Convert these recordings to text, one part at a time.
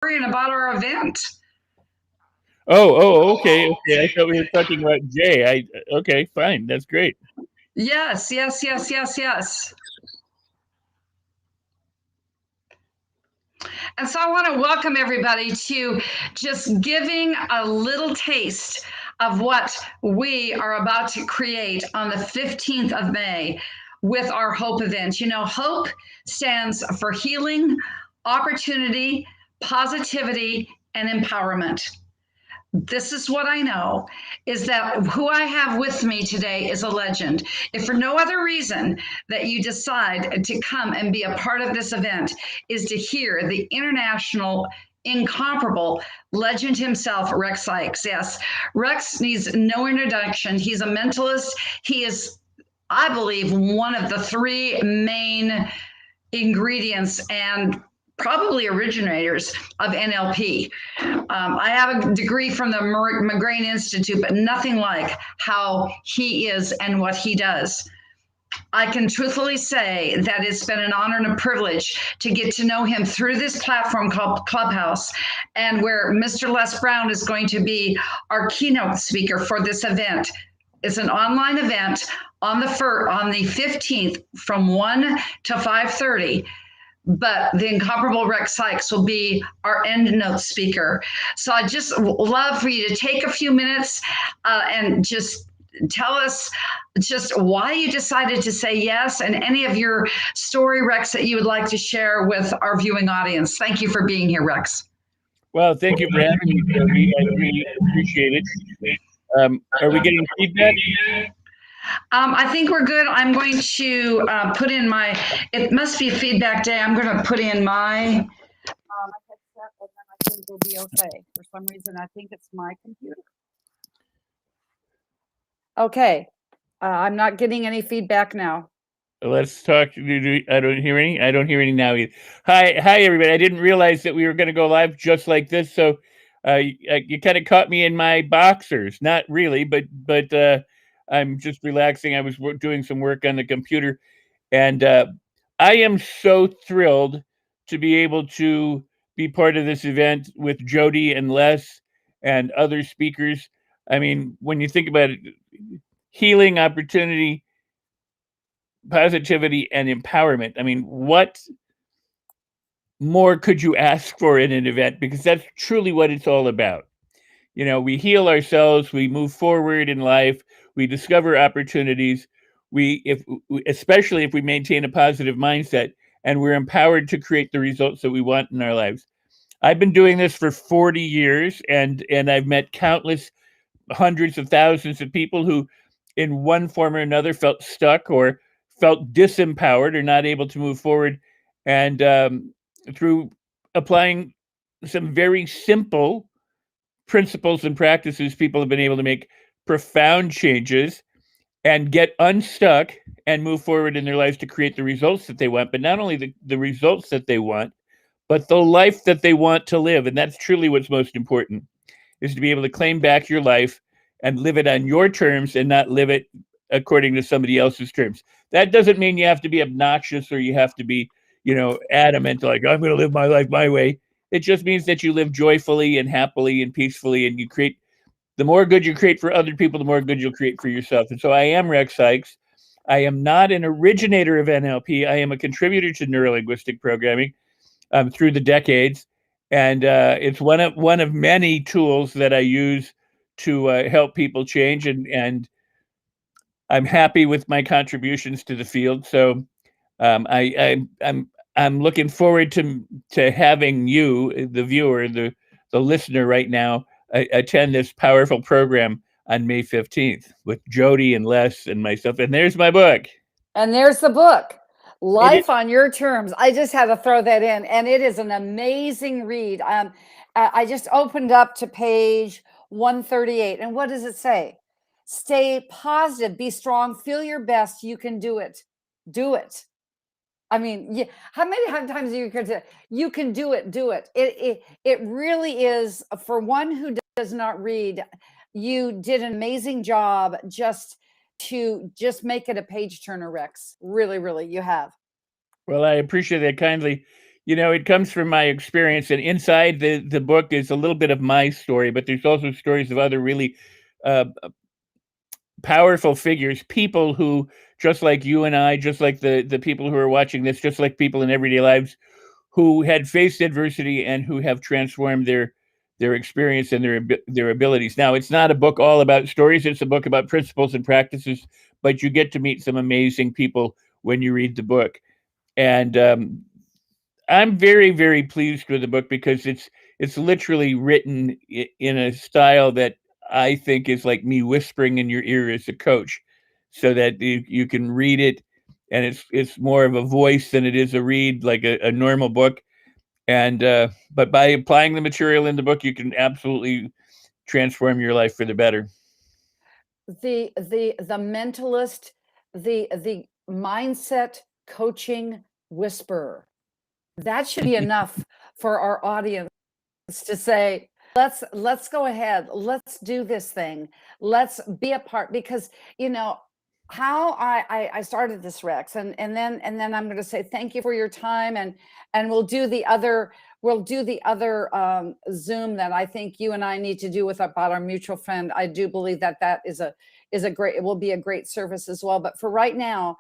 and about our event. Okay. I thought we were talking about Jay. Okay, fine. That's great. Yes, yes, yes, yes, yes. And so I want to welcome everybody to just giving a little taste of what we are about to create on the 15th of May with our Hope event. You know, Hope stands for healing, opportunity, positivity, and empowerment. This is what I know is that who I have with me today is a legend. If for no other reason that you decide to come and be a part of this event is to hear the international incomparable legend himself, Rex Sykes. Yes, Rex needs no introduction. He's a mentalist. He is, I believe, one of the three main ingredients and probably originators of NLP. I have a degree from the McGrain Institute, but nothing like how he is and what he does. I can truthfully say that it's been an honor and a privilege to get to know him through this platform called Clubhouse, and where Mr. Les Brown is going to be our keynote speaker for this event. It's an online event on the 15th from 1 to 5:30. But the incomparable Rex Sykes will be our end note speaker. So I just love for you to take a few minutes and just tell us just why you decided to say yes and any of your story, Rex, that you would like to share with our viewing audience. Thank you for being here, Rex. Well, thank you for having me, Jody. I really appreciate it. Are we getting feedback? I think we're good. I'm going to put in my, it must be a feedback day. I'm going to put in my headset, and then I think we'll be okay. For some reason, I think it's my computer. Okay. I'm not getting any feedback now. Let's talk. I don't hear any. I don't hear any now either. Hi, everybody. I didn't realize that we were going to go live just like this. So, you kind of caught me in my boxers. Not really, but I'm just relaxing. I was doing some work on the computer, and I am so thrilled to be able to be part of this event with Jody and Les and other speakers. I mean, when you think about it, healing, opportunity, positivity, and empowerment. I mean, what more could you ask for in an event? Because that's truly what it's all about. You know, we heal ourselves, we move forward in life, we discover opportunities. Especially if we maintain a positive mindset and we're empowered to create the results that we want in our lives. I've been doing this for 40 years, and I've met countless hundreds of thousands of people who, in one form or another, felt stuck or felt disempowered or not able to move forward. And through applying some very simple principles and practices, people have been able to make profound changes and get unstuck and move forward in their lives to create the results that they want. But not only the results that they want, but the life that they want to live. And that's truly what's most important, is to be able to claim back your life and live it on your terms and not live it according to somebody else's terms. That doesn't mean you have to be obnoxious or you have to be, adamant, like, I'm going to live my life my way. It just means that you live joyfully and happily and peacefully, and you create the more good you create for other people, the more good you'll create for yourself. And so I am Rex Sykes. I am not an originator of NLP. I am a contributor to neurolinguistic programming through the decades, and it's one of many tools that I use to help people change. And I'm happy with my contributions to the field. So I'm looking forward to having you, the viewer, the listener, right now attend this powerful program on May 15th with Jody and Les and myself. And there's my book. And there's the book, Life on Your Terms. I just had to throw that in, and it is an amazing read. I just opened up to page 138, and what does it say? Stay positive, be strong, feel your best. You can do it. Do it. I mean, yeah, how many times you can say, you can do it, do it. It really is, for one who does not read, you did an amazing job just to make it a page turner, Rex. Really, really, you have. Well, I appreciate that kindly. it comes from my experience, and inside the book is a little bit of my story, but there's also stories of other really uh, powerful figures, people who, just like you and I, just like the people who are watching this, just like people in everyday lives, who had faced adversity and who have transformed their experience and their abilities. Now, it's not a book all about stories; it's a book about principles and practices. But you get to meet some amazing people when you read the book, and I'm very, very pleased with the book because it's literally written in a style that I think is like me whispering in your ear as a coach, so that you can read it, and it's more of a voice than it is a read, like a normal book. And but by applying the material in the book, you can absolutely transform your life for the better. The mentalist, the mindset coaching whisperer. That should be enough for our audience to say, let's go ahead, let's do this thing, let's be a part. Because how I started this, Rex, and then I'm going to say thank you for your time, and we'll do the other Zoom that I think you and I need to do with about our mutual friend. I do believe that is a great, it will be a great service as well. But for right now,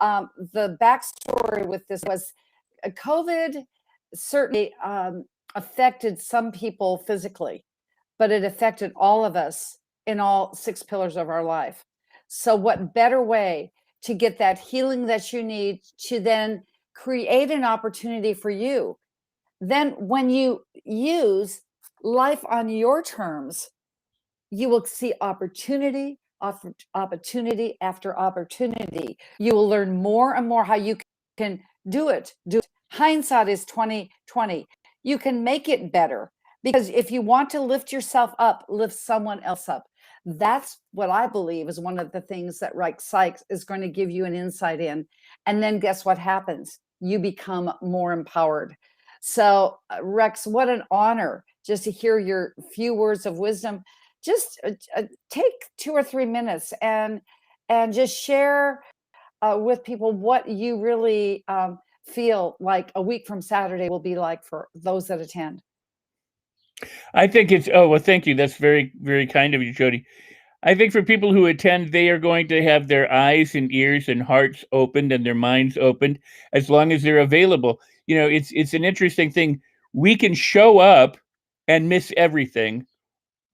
the backstory with this was COVID certainly affected some people physically, but it affected all of us in all 6 pillars of our life. So what better way to get that healing that you need to then create an opportunity for you? Then when you use life on your terms, you will see opportunity after opportunity after opportunity. You will learn more and more how you can do it. Hindsight is 20/20. You can make it better, because if you want to lift yourself up, lift someone else up. That's what I believe is one of the things that Rex Sykes is going to give you an insight in. And then guess what happens? You become more empowered. So Rex, what an honor just to hear your few words of wisdom. Just take 2 or 3 minutes and just share with people what you really feel like a week from Saturday will be like for those that attend. I think it's, oh, well, thank you. That's very, very kind of you, Jody. I think for people who attend, they are going to have their eyes and ears and hearts opened and their minds opened as long as they're available. It's an interesting thing. We can show up and miss everything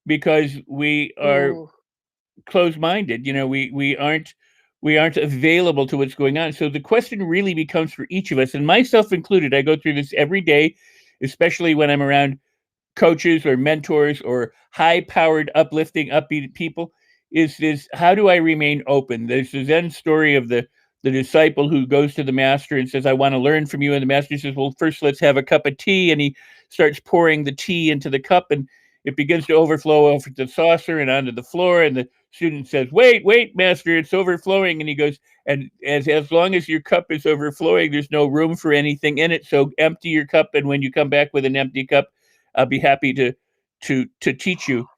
because we are Ooh. closed-minded. We aren't available to what's going on. So the question really becomes for each of us, and myself included. I go through this every day, especially when I'm around coaches or mentors or high-powered, uplifting, upbeat people. Is how do I remain open? There's the Zen story of the disciple who goes to the master and says, "I want to learn from you." And the master says, "Well, first let's have a cup of tea." And he starts pouring the tea into the cup, and it begins to overflow over the saucer and onto the floor. And the student says, "Wait, wait, master, it's overflowing." And he goes, "And as long as your cup is overflowing, there's no room for anything in it. So empty your cup, and when you come back with an empty cup, I'll be happy to teach you."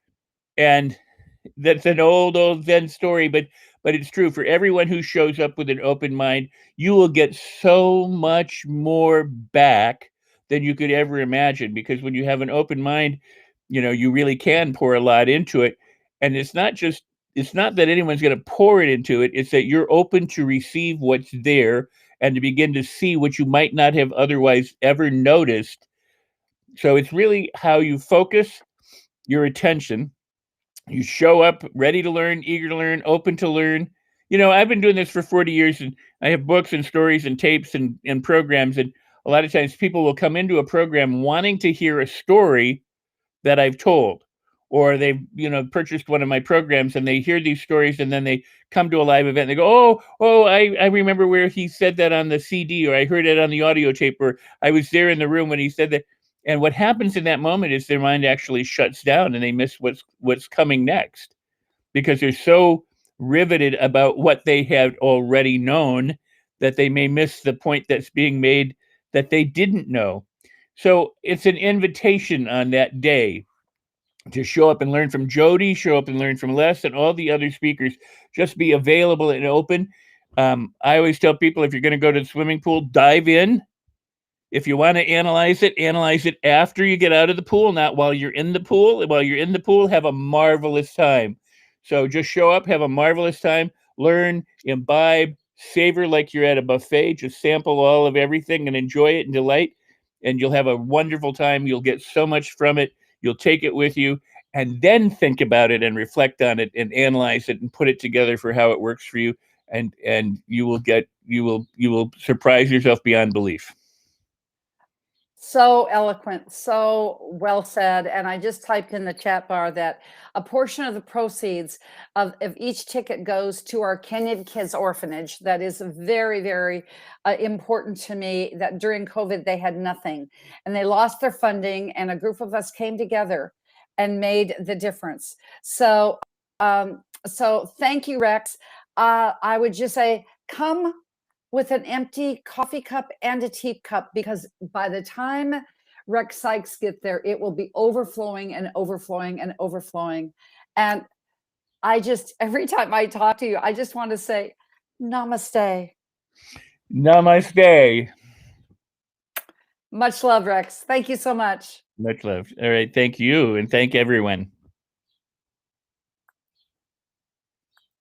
And that's an old Zen story, but it's true for everyone who shows up with an open mind. You will get so much more back than you could ever imagine, because when you have an open mind, you really can pour a lot into it. And it's not that anyone's going to pour it into it. It's that you're open to receive what's there and to begin to see what you might not have otherwise ever noticed. So it's really how you focus your attention. You show up ready to learn, eager to learn, open to learn. I've been doing this for 40 years, and I have books and stories and tapes and programs. And a lot of times people will come into a program wanting to hear a story that I've told, or they've, purchased one of my programs and they hear these stories, and then they come to a live event and they go, oh, I remember where he said that on the CD, or I heard it on the audio tape, or I was there in the room when he said that. And what happens in that moment is their mind actually shuts down and they miss what's coming next, because they're so riveted about what they have already known that they may miss the point that's being made that they didn't know. So it's an invitation on that day to show up and learn from Jody, show up and learn from Les and all the other speakers. Just be available and open. I always tell people, if you're going to go to the swimming pool, dive in If you want to analyze it after you get out of the pool, not while you're in the pool. While you're in the pool, have a marvelous time. So just show up, have a marvelous time, learn, imbibe, savor like you're at a buffet. Just sample all of everything and enjoy it and delight. And you'll have a wonderful time. You'll get so much from it. You'll take it with you and then think about it and reflect on it and analyze it and put it together for how it works for you. And you will surprise yourself beyond belief. So eloquent, so well said. And I just typed in the chat bar that a portion of the proceeds of each ticket goes to our Kenyan Kids Orphanage. That is very, very important to me, that during COVID, they had nothing and they lost their funding, and a group of us came together and made the difference. So, so thank you, Rex. I would just say, come with an empty coffee cup and a teacup, because by the time Rex Sykes get there, it will be overflowing and overflowing and overflowing. And I just, every time I talk to you, I just want to say, namaste. Namaste. Much love, Rex. Thank you so much. Much love. All right. Thank you. And thank everyone.